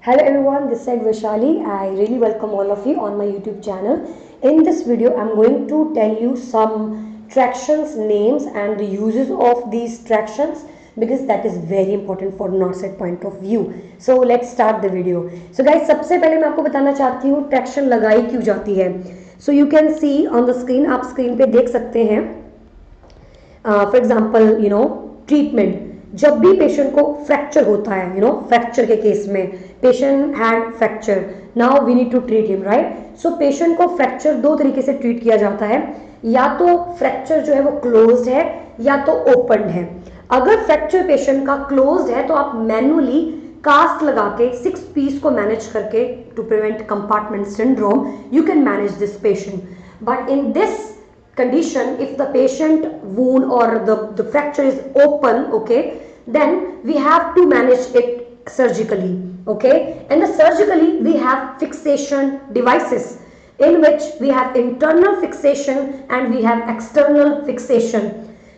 Hello everyone, this side Vaishali. I really welcome all of you on my YouTube channel. In this video, I'm going to tell you some tractions names and the uses of these tractions because that is very important for north side point of view. So let's start the video. So guys, सबसे पहले मैं आपको बताना चाहती हूँ traction लगाई क्यों जाती है. So you can see on the screen, आप स्क्रीन पे देख सकते हैं. फॉर एग्जाम्पल ट्रीटमेंट जब भी पेशेंट को फ्रैक्चर होता है फ्रैक्चर के केस में patient had fracture, now we need to treat him, right. So patient को फ्रैक्चर दो तरीके से ट्रीट किया जाता है, या तो फ्रैक्चर जो है वो क्लोज्ड है या तो ओपन है. अगर फ्रैक्चर पेशेंट का क्लोज्ड है तो आप मैनुअली कास्ट लगा के 6 पीस को मैनेज करके to prevent compartment syndrome you can manage this patient. But in this condition, if the patient wound or the fracture is open, okay, then we have to manage it surgically, okay. And surgically we have fixation devices in which we have internal fixation and we have external fixation.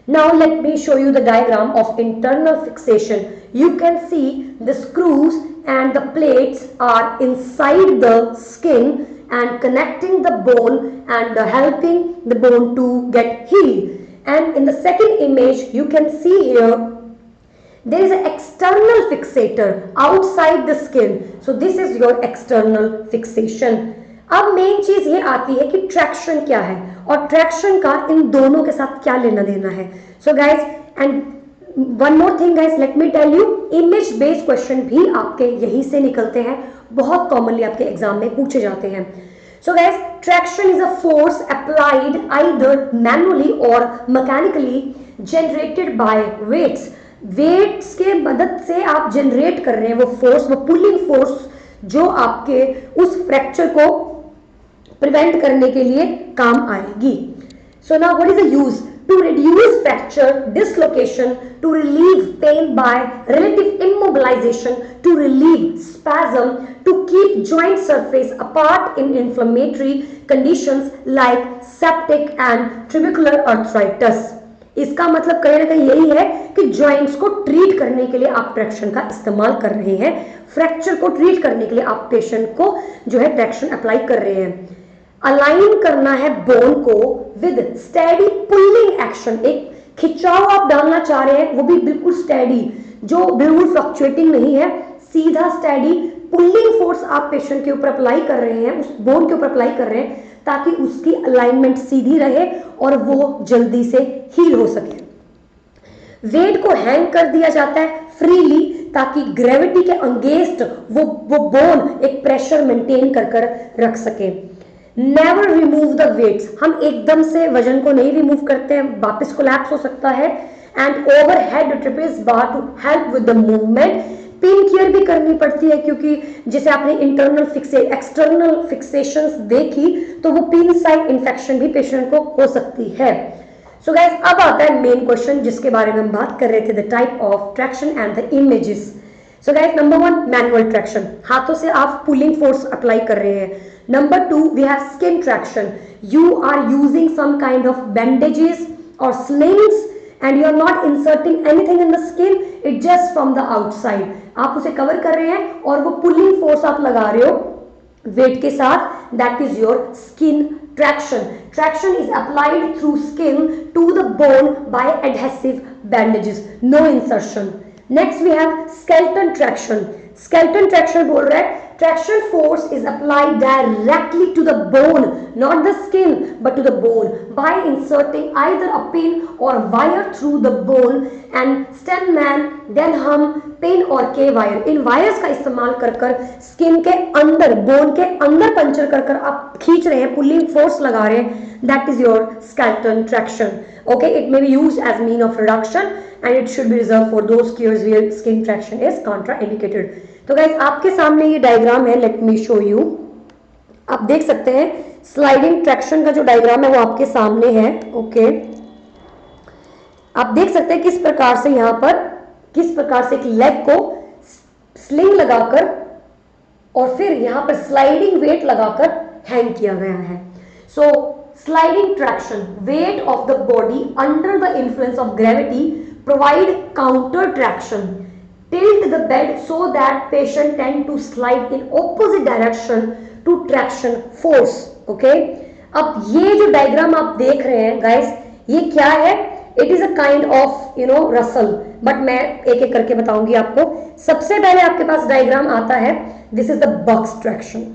Now let me show you the diagram of internal fixation. You can see the screws and the plates are inside the skin and connecting the bone and helping the bone to get healed. And in the second image you can see here there is an external fixator outside the skin. So this is your external fixation. अब main चीज ये आती है कि traction क्या है और traction का इन दोनों के साथ क्या लेना देना है. So guys, and one more thing guys, let me tell you, image based question भी आपके यहीं से निकलते हैं, बहुत कॉमनली आपके एग्जाम में पूछे जाते हैं. So guys, traction is a force applied either manually और mechanically generated by weights. Weights के मदद से आप जनरेट कर रहे हैं वो फोर्स, वो पुलिंग फोर्स जो आपके उस फ्रैक्चर को प्रिवेंट करने के लिए काम आएगी. So now what is the use? To reduce fracture dislocation, to relieve pain by relative immobilization, to relieve spasm, to keep joint surface apart in inflammatory conditions like septic and trabecular arthritis. इसका मतलब कहीं ना कहीं यही है कि joints को treat करने के लिए आप ट्रैक्शन का इस्तेमाल कर रहे हैं, फ्रैक्चर को ट्रीट करने के लिए आप पेशेंट को जो है ट्रैक्शन अप्लाई कर रहे हैं. अलाइन करना है बोन को विद स्टेडी पुलिंग एक्शन. एक खिंचाव आप डालना चाह रहे हैं, वो भी बिल्कुल स्टेडी, जो बिल्कुल फ्लक्चुएटिंग नहीं है, सीधा स्टेडी पुलिंग फोर्स आप पेशेंट के ऊपर अप्लाई कर रहे हैं, उस बोन के ऊपर अप्लाई कर रहे हैं ताकि उसकी अलाइनमेंट सीधी रहे और वो जल्दी से हील हो सके. वेट को हैंग कर दिया जाता है फ्रीली ताकि ग्रेविटी के अगेंस्ट वो बोन एक प्रेशर मेंटेन कर रख सके. नेवर रिमूव द वेट्स, हम एकदम से वजन को नहीं रिमूव करते हैं, वापस कोलैप्स हो सकता है. And overhead trapeze bar to help with the movement. Pin care भी करनी पड़ती है क्योंकि जैसे आपने इंटरनल एक्सटर्नल फिक्सेशंस देखी तो वो पिन साइड इंफेक्शन भी पेशेंट को हो सकती है. सो गाइस, अब आता है मेन क्वेश्चन जिसके बारे में हम बात कर रहे थे, the type of traction and the images. So guys, number 1 manual traction, हाथों से आप पुलिंग फोर्स अप्लाई कर रहे हैं. Number 2, we have skin traction. You are using some kind of bandages or slings and you are not inserting anything in the skin, it's just from the outside. आप उसे cover कर रहे हैं और वो पुलिंग फोर्स आप लगा रहे हो वेट के साथ, that is your skin traction. Traction is applied through skin to the bone by adhesive bandages, no insertion. Next we have skeleton traction. Skeleton traction बोल रहा है traction force is applied directly to the bone, not the skin but to the bone by inserting either a pin or wire through the bone and stem man. then हम pin और के wire, इन wires का इस्तेमाल कर skin के अंदर, bone के अंदर पंचर कर आप खींच रहे हैं, पुलिंग फोर्स लगा रहे हैं, that is your skeleton traction. Okay, it may be used as mean of reduction and it should be reserved for those cases where skin traction is contraindicated. तो गाइस, आपके सामने ये डायग्राम है, let me show you. आप देख सकते हैं sliding traction का जो डायग्राम है वो आपके सामने है. ओके, आप देख सकते हैं किस प्रकार से यहाँ पर किस प्रकार से एक लेग को स्लिंग लगाकर और फिर यहाँ पर स्लाइडिंग वेट लगाकर हैंग किया गया है. So sliding traction, weight of the body under the influence of gravity provide counter traction. tilt the bed so that patient tend to slide in opposite direction to traction force. Okay, अब ये जो diagram आप देख रहे हैं guys, ये क्या है? It is a kind of Russell, but मैं एक एक करके बताऊंगी आपको. सबसे पहले आपके पास डायग्राम आता है, this is the Buck's traction.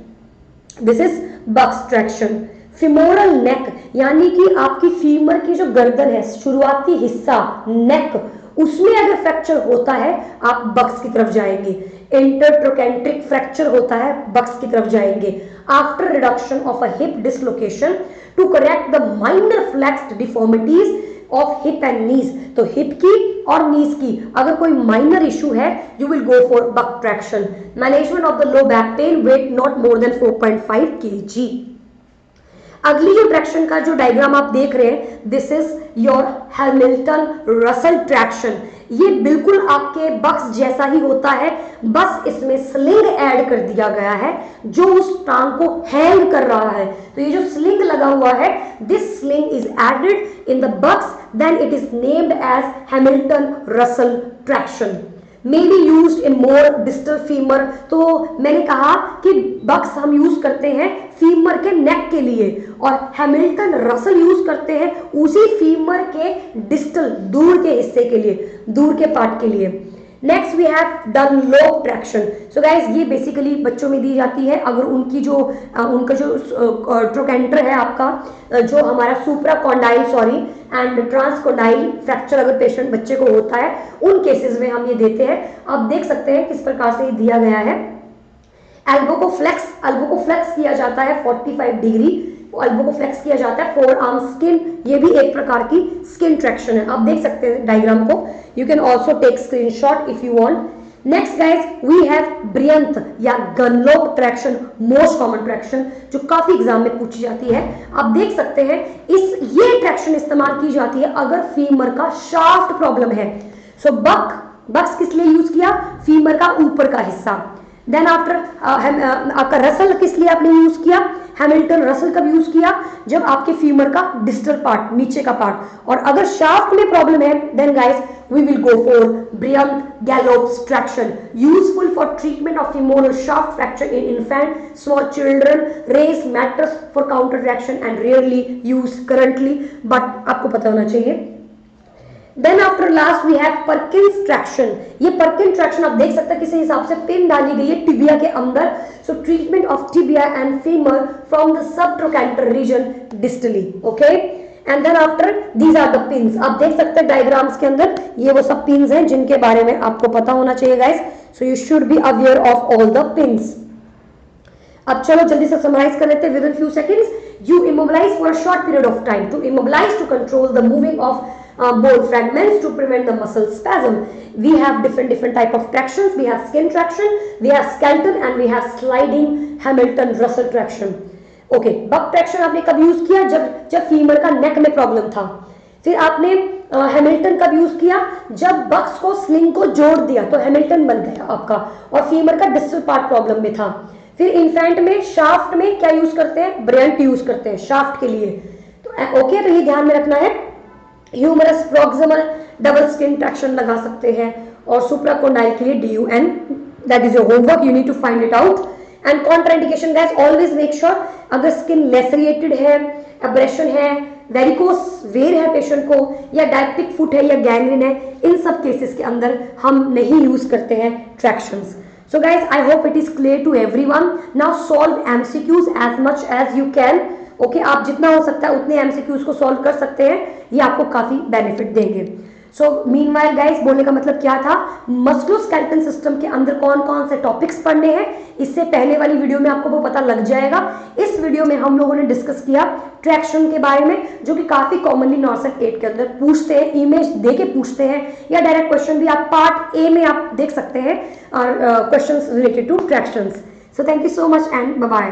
This is Buck's traction. Femoral neck, यानी कि आपकी फीमर की जो गर्दन है, शुरुआती हिस्सा नेक, उसमें अगर फ्रैक्चर होता है आप बक्स की तरफ जाएंगे. इंटरट्रोकेंट्रिक फ्रैक्चर होता है, बक्स की तरफ जाएंगे. After reduction of a hip dislocation to correct the minor flexed deformities of hip and knees. तो हिप की और नीज की अगर कोई माइनर इशू है, you will go for Buck traction. Management of the low back pain, weight not more than 4.5 kg. अगली जो traction का जो डायग्राम आप देख रहे हैं, this is your Hamilton Russell traction. ये बिल्कुल आपके बक्स जैसा ही होता है, बस इसमें स्लिंग ऐड कर दिया गया है जो उस टांग को हैंग कर रहा है. तो ये जो स्लिंग लगा हुआ है, this sling is added in the Buck's, then it is named as Hamilton Russell traction. May be use in more distal femur. तो मैंने कहा कि बक्स हम यूज करते हैं फीमर के नेक के लिए, और हैमिल्टन रसल यूज करते हैं उसी फीमर के डिस्टल, दूर के हिस्से के लिए, दूर के पार्ट के लिए. Next we have Dunlop traction. So guys, ये बेसिकली बच्चों में दी जाती है अगर उनकी जो उनका जो ट्रोकेंटर है आपका, जो हमारा सुप्राकॉन्डाइल एंड ट्रांसकॉन्डाइल फ्रैक्चर अगर पेशेंट बच्चे को होता है, उन केसेस में हम ये देते हैं. आप देख सकते हैं किस प्रकार से ये दिया गया है. एल्बो को फ्लेक्स किया जाता है 45 डिग्री, एल्बो को फ्लेक्स किया जाता है. फोर आर्म स्किन, ये भी एक प्रकार की स्किन ट्रैक्शन है. आप देख सकते हैं डायग्राम को. You can also take screenshot if you want. Next guys, we have Bryant या gallows traction, most common traction जो काफी एग्जाम में पूछी जाती है. आप देख सकते हैं ये ट्रैक्शन इस्तेमाल की जाती है अगर फीमर का शाफ्ट प्रॉब्लम है. सो बक्स किस लिए यूज किया? फीमर का ऊपर का हिस्सा. देन आफ्टर आपका रसल किस लिए आपने यूज किया? हैमिल्टन रसल कब यूज किया? जब आपके फीमर का डिस्टल पार्ट, नीचे का पार्ट. और अगर शाफ्ट में प्रॉब्लम है, then guys we will go for Bryant gallows traction. Useful for treatment of femoral shaft fracture in infant, small children, raised mattress for counter traction and rarely used currently, but आपको पता होना चाहिए. Then after last we have Perkins traction. ये Perkin traction आप देख सकते हैं किस हिसाब से पिन डाली गई है टिबिया के अंदर. So treatment of tibia and femur from the subtrochanter region distally. Okay, and then after these are the pins. आप देख सकते हैं डायग्राम्स के अंदर ये वो सब पिन्स हैं जिनके बारे में आपको पता होना चाहिए guys. So you should be aware of all the pins. अब चलो जल्दी से समराइज कर लेते हैं with in few seconds. You immobilise for a short period of time. To immobilise to control the moving of bone fragments to prevent the muscle spasm. We have different type of tractions. We have skin traction, we have skeleton, and we have sliding Hamilton Russell traction. Okay, buck traction आपने कब use किया? जब femur का नेक में problem था. फिर आपने Hamilton कब यूज किया? जब बक्स को स्लिंग को जोड़ दिया तो हैमिल्टन बन गया आपका, और फीमर का डिस्टल पार्ट प्रॉब्लम में था. फिर इन्फेंट में शाफ्ट में क्या यूज करते हैं? ब्रियंट यूज करते हैं शाफ्ट के लिए. तो ओके, तो ये ध्यान में रखना है. Humerus proximal double skin traction लगा सकते हैं, और सुप्राकॉन्डाइल के लिए DUN. That is your homework, you need to find it out. And contraindication guys, always make sure अगर स्किन लेसरिएटेड है, एब्रेशन है, वेरिकोस वेर है पेशेंट को, या डायबिटिक फुट है, या गैंग्रीन है, इन सब केसेस के अंदर हम नहीं यूज करते हैं tractions. So guys, I hope it is clear to everyone. Now solve MCQs as much as you can. Okay, आप जितना हो सकता है उतने MCQs को सॉल्व कर सकते हैं, ये आपको काफी बेनिफिट देंगे. सो मीनवाइल गाइस, बोलने का मतलब क्या था? मस्कुलोस्केलेटल सिस्टम के अंदर कौन कौन से टॉपिक्स पढ़ने हैं, इससे पहले वाली वीडियो में आपको वो पता लग जाएगा. इस वीडियो में हम लोगों ने डिस्कस किया ट्रैक्शन के बारे में, जो कि काफी कॉमनली नॉर्सेट 8 के अंदर पूछते हैं, इमेज दे के पूछते हैं, या डायरेक्ट क्वेश्चन भी आप पार्ट ए में आप देख सकते हैं, और questions related to tractions. So thank you so much and bye bye.